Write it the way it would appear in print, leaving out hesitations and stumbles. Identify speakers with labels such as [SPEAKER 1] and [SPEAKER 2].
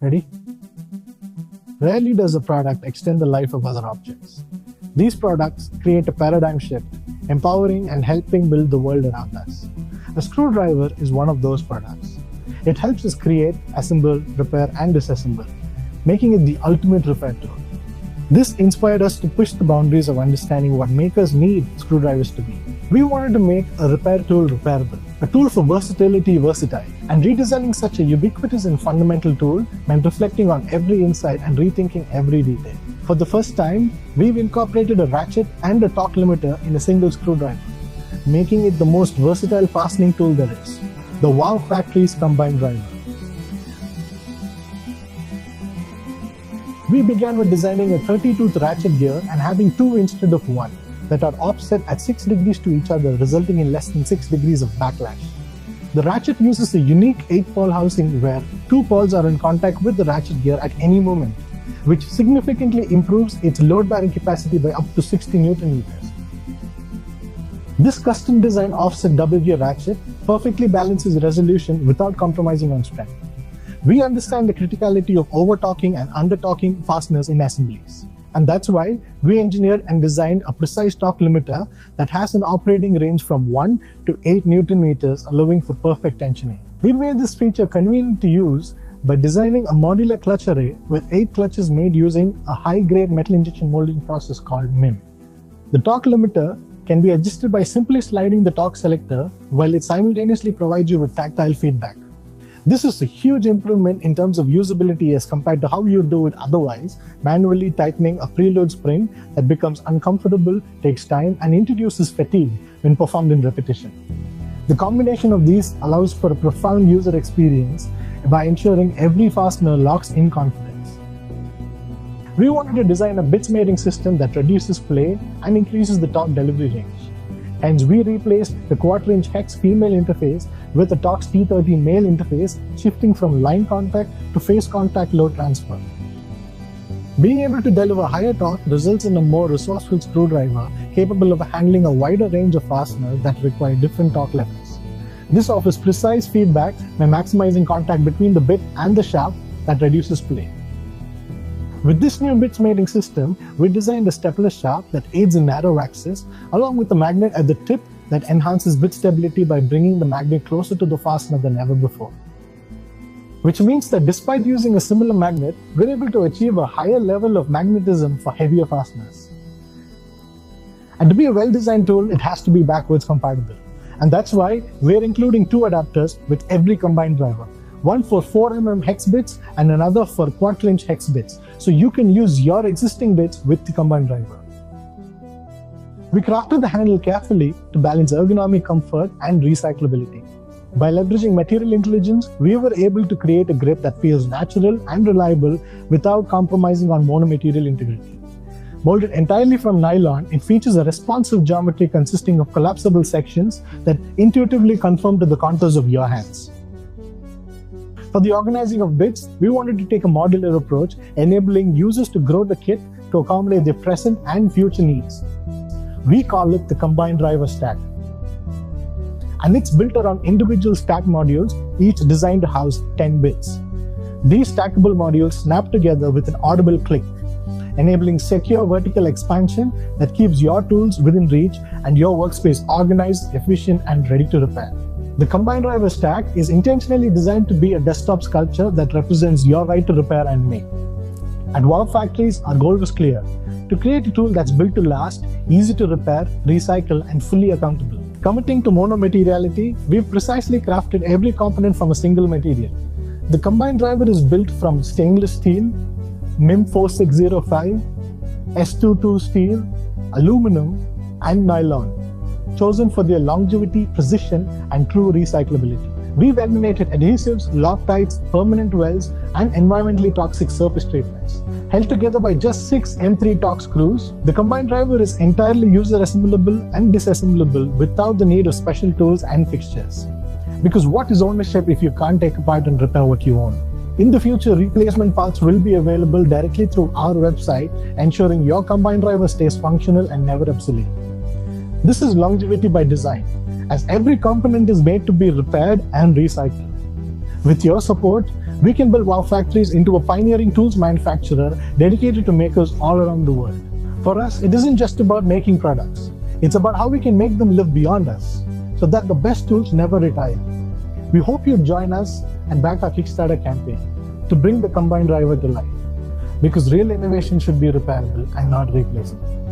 [SPEAKER 1] Ready? Rarely does a product extend the life of other objects. These products create a paradigm shift, empowering and helping build the world around us. A screwdriver is one of those products. It helps us create, assemble, repair, and disassemble, making it the ultimate repair tool. This inspired us to push the boundaries of understanding what makers need screwdrivers to be. We wanted to make a repair tool repairable, a tool for versatility versatile, and redesigning such a ubiquitous and fundamental tool meant reflecting on every insight and rethinking every detail. For the first time, we've incorporated a ratchet and a torque limiter in a single screwdriver, making it the most versatile fastening tool there is, the Wow Factory's combined driver. We began with designing a 30-tooth ratchet gear and having two instead of one that are offset at 6 degrees to each other, resulting in less than 6 degrees of backlash. The ratchet uses a unique 8-pole housing where 2 poles are in contact with the ratchet gear at any moment, which significantly improves its load-bearing capacity by up to 60 Newton meters. This custom-designed offset double-gear ratchet perfectly balances resolution without compromising on strength. We understand the criticality of over-torquing and under-torquing fasteners in assemblies. And that's why we engineered and designed a precise torque limiter that has an operating range from 1 to 8 Newton meters, allowing for perfect tensioning. We made this feature convenient to use by designing a modular clutch array with 8 clutches made using a high-grade metal injection molding process called MIM. The torque limiter can be adjusted by simply sliding the torque selector, while it simultaneously provides you with tactile feedback. This is a huge improvement in terms of usability as compared to how you do it otherwise, manually tightening a preload spring that becomes uncomfortable, takes time, and introduces fatigue when performed in repetition. The combination of these allows for a profound user experience by ensuring every fastener locks in confidence. We wanted to design a bits mating system that reduces play and increases the torque delivery range. Hence, we replaced the 1/4-inch hex female interface with the Torx T30 male interface, shifting from line contact to face contact load transfer. Being able to deliver higher torque results in a more resourceful screwdriver capable of handling a wider range of fasteners that require different torque levels. This offers precise feedback by maximizing contact between the bit and the shaft that reduces play. With this new bits mating system, we designed a stepless shaft that aids in narrow access, along with a magnet at the tip that enhances bit stability by bringing the magnet closer to the fastener than ever before. Which means that despite using a similar magnet, we're able to achieve a higher level of magnetism for heavier fasteners. And to be a well-designed tool, it has to be backwards compatible. And that's why we're including 2 adapters with every combined driver. One for 4mm hex bits and another for 1/4-inch hex bits, so you can use your existing bits with the combined driver. We crafted the handle carefully to balance ergonomic comfort and recyclability. By leveraging material intelligence, we were able to create a grip that feels natural and reliable without compromising on monomaterial integrity. Molded entirely from nylon, it features a responsive geometry consisting of collapsible sections that intuitively conform to the contours of your hands. For the organizing of bits, we wanted to take a modular approach, enabling users to grow the kit to accommodate their present and future needs. We call it the combined driver stack. And it's built around individual stack modules, each designed to house 10 bits. These stackable modules snap together with an audible click, enabling secure vertical expansion that keeps your tools within reach and your workspace organized, efficient, and ready to repair. The combined driver stack is intentionally designed to be a desktop sculpture that represents your right to repair and make. At Wow Factories, our goal was clear: to create a tool that's built to last, easy to repair, recycle, and fully accountable. Committing to monomateriality, we've precisely crafted every component from a single material. The combined driver is built from stainless steel, MIM 4605, S22 steel, aluminum, and nylon, chosen for their longevity, precision, and true recyclability. We've eliminated adhesives, Loctites, permanent welds, and environmentally toxic surface treatments. Held together by just 6 M3 Torx screws, the combined driver is entirely user-assemblable and disassemblable without the need of special tools and fixtures. Because what is ownership if you can't take apart and repair what you own? In the future, replacement parts will be available directly through our website, ensuring your combined driver stays functional and never obsolete. This is longevity by design, as every component is made to be repaired and recycled. With your support, We can build wow factories into a pioneering tools manufacturer dedicated to makers all around the world. For us, it isn't just about making products. It's about how we can make them live beyond us, so that the best tools never retire. We hope you'd join us and back our Kickstarter campaign to bring the combine driver to life. Because real innovation should be repairable and not replaceable.